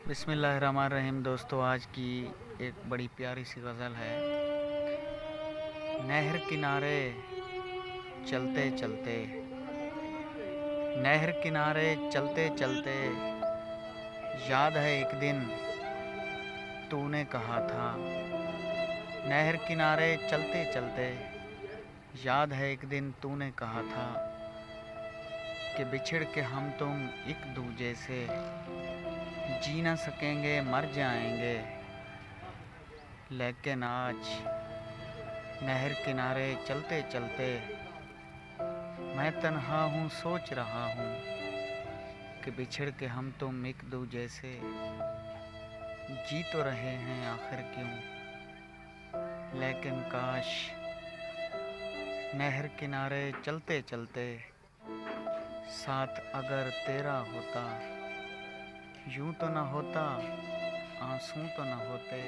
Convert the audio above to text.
बिस्मिल्लाहिर्रहमानिर्रहीम। दोस्तों, आज की एक बड़ी प्यारी सी गज़ल है। नहर किनारे चलते चलते, नहर किनारे चलते चलते, याद है एक दिन तूने कहा था। नहर किनारे चलते चलते, याद है एक दिन तूने कहा था कि बिछड़ के हम तुम एक दूजे से जी ना सकेंगे, मर जाएंगे। लेकिन आज नहर किनारे चलते चलते मैं तन्हा हूँ, सोच रहा हूँ कि बिछड़ के हम तुम एक दूजे से जी तो रहे हैं, आखिर क्यों। लेकिन काश नहर किनारे चलते चलते साथ अगर तेरा होता, यूं तो न होता, आंसू तो न होते।